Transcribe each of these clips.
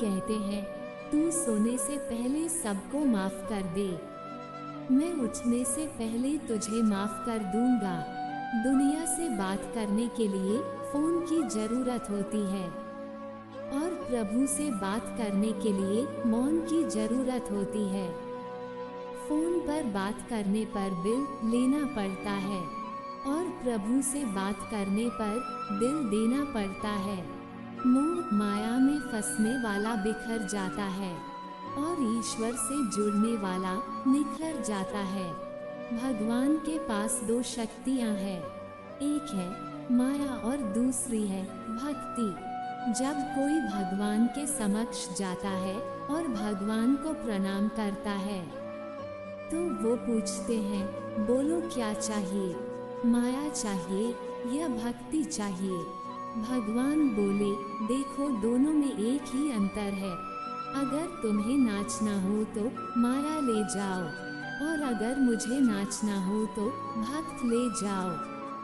कहते हैं, तू सोने से पहले सबको माफ कर दे, मैं उठने से पहले तुझे माफ कर दूंगा। दुनिया से बात करने के लिए फोन की जरूरत होती है और प्रभु से बात करने के लिए मौन की जरूरत होती है। फोन पर बात करने पर बिल लेना पड़ता है और प्रभु से बात करने पर दिल देना पड़ता है। मोह माया में फंसने वाला बिखर जाता है और ईश्वर से जुड़ने वाला निखर जाता है। भगवान के पास दो शक्तियाँ हैं, एक है माया और दूसरी है भक्ति। जब कोई भगवान के समक्ष जाता है और भगवान को प्रणाम करता है तो वो पूछते हैं, बोलो क्या चाहिए, माया चाहिए या भक्ति चाहिए। भगवान बोले, देखो दोनों में एक ही अंतर है। अगर तुम्हें नाचना हो तो माया ले जाओ और अगर मुझे नाचना हो तो भक्त ले जाओ,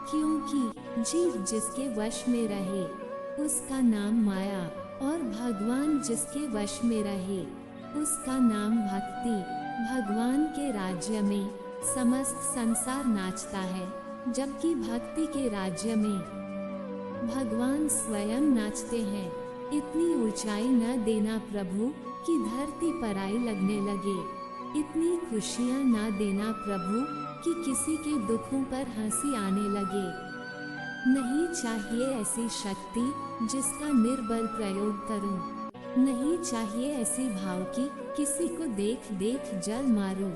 क्योंकि जीव जिसके वश में रहे उसका नाम माया और भगवान जिसके वश में रहे उसका नाम भक्ति। भगवान के राज्य में समस्त संसार नाचता है, जबकि भक्ति के राज्य में भगवान स्वयं नाचते हैं। इतनी ऊंचाई न देना प्रभु कि धरती पराई लगने लगे, इतनी खुशियाँ न देना प्रभु कि किसी के दुखों पर हंसी आने लगे। नहीं चाहिए ऐसी शक्ति जिसका निर्बल प्रयोग करूं, नहीं चाहिए ऐसी भाव की किसी को देख देख जल मारूं।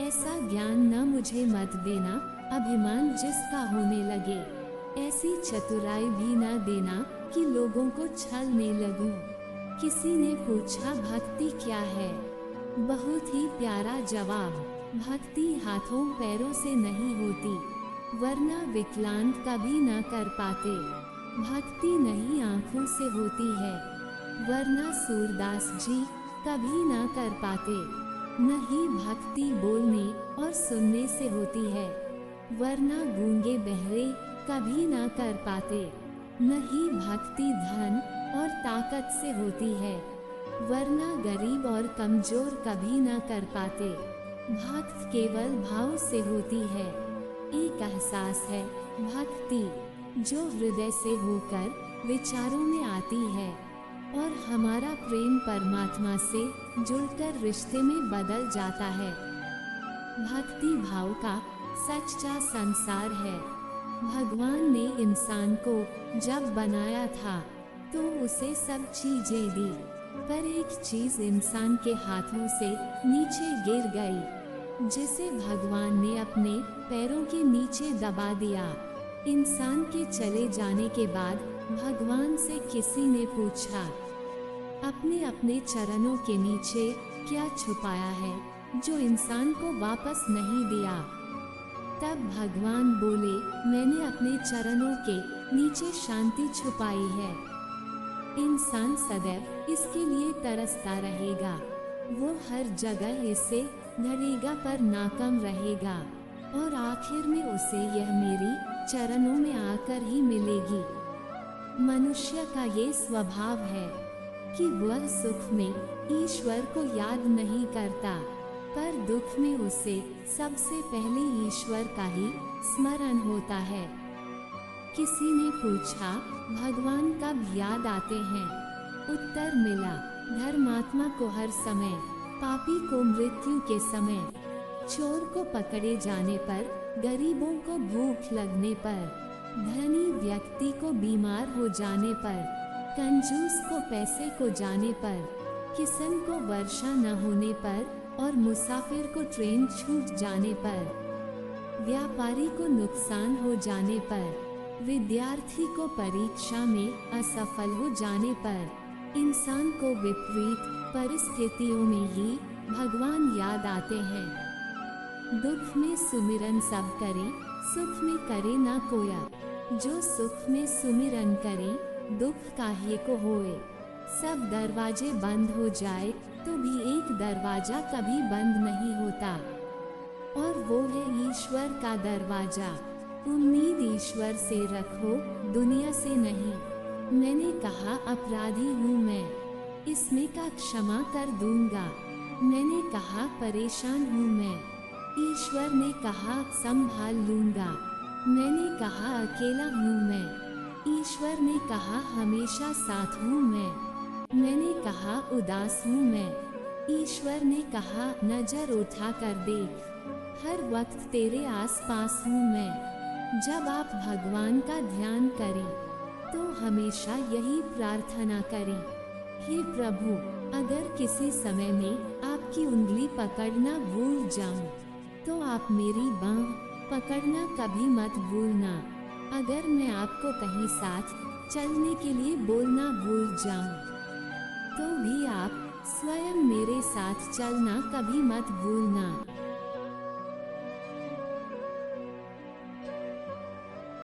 ऐसा ज्ञान न मुझे मत देना अभिमान जिसका होने लगे, ऐसी चतुराई भी न देना कि लोगों को छलने लगूं। किसी ने पूछा भक्ति क्या है, बहुत ही प्यारा जवाब, भक्ति हाथों पैरों से नहीं होती, वरना विकलांग कभी न कर पाते। भक्ति नहीं आँखों से होती है, वरना सूरदास जी कभी न कर पाते। नहीं भक्ति बोलने और सुनने से होती है, वरना गूंगे बहरे कभी न कर पाते। नहीं भक्ति धन और ताकत से होती है, वरना गरीब और कमजोर कभी न कर पाते। भक्त केवल भाव से होती है, एक एहसास है भक्ति जो हृदय से होकर विचारों में आती है और हमारा प्रेम परमात्मा से जुड़कर रिश्ते में बदल जाता है। भक्ति भाव का सच्चा संसार है। भगवान ने इंसान को जब बनाया था तो उसे सब चीजें दी, पर एक चीज इंसान के हाथों से नीचे गिर गई, जिसे भगवान ने अपने पैरों के नीचे दबा दिया। इंसान के चले जाने के बाद भगवान से किसी ने पूछा, अपने अपने चरणों के नीचे क्या छुपाया है जो इंसान को वापस नहीं दिया। तब भगवान बोले, मैंने अपने चरणों के नीचे शांति छुपाई है। इंसान सदैव इसके लिए तरसता रहेगा, वो हर जगह इससे लड़ेगा पर नाकाम रहेगा और आखिर में उसे यह मेरी चरणों में आकर ही मिलेगी। मनुष्य का ये स्वभाव है कि वह सुख में ईश्वर को याद नहीं करता, पर दुख में उसे सबसे पहले ईश्वर का ही स्मरण होता है। किसी ने पूछा, भगवान कब याद आते हैं? उत्तर मिला, धर्मात्मा को हर समय, पापी को मृत्यु के समय, चोर को पकड़े जाने पर, गरीबों को भूख लगने पर, धनी व्यक्ति को बीमार हो जाने पर, कंजूस को पैसे को जाने पर, किसान को वर्षा न होने पर और मुसाफिर को ट्रेन छूट जाने पर, व्यापारी को नुकसान हो जाने पर, विद्यार्थी को परीक्षा में असफल हो जाने पर, इंसान को विपरीत परिस्थितियों में ही भगवान याद आते हैं। दुख में सुमिरन सब करे, सुख में करे ना कोया, जो सुख में सुमिरन करे, दुख काहे को होए। सब दरवाजे बंद हो जाए तो भी एक दरवाजा कभी बंद नहीं होता, और वो है ईश्वर का दरवाजा। उम्मीद ईश्वर से रखो, दुनिया से नहीं। मैंने कहा अपराधी हूँ मैं, इस उसका क्षमा कर दूंगा। मैंने कहा परेशान हूँ मैं। ईश्वर ने कहा संभाल लूंगा। मैंने कहा अकेला हूँ मैं। ईश्वर ने कहा हमेशा साथ हूँ मैं। मैंने कहा उदास हूँ मैं। ईश्वर ने कहा नजर उठा कर देख, हर वक्त तेरे आसपास हूँ मैं। जब आप भगवान का ध्यान करें तो हमेशा यही प्रार्थना करें, हे प्रभु, अगर किसी समय में आपकी उंगली पकड़ना भूल जाऊं तो आप मेरी बांह पकड़ना कभी मत भूलना। अगर मैं आपको कहीं साथ चलने के लिए बोलना भूल जाऊं तो भी आप स्वयं मेरे साथ चलना कभी मत भूलना।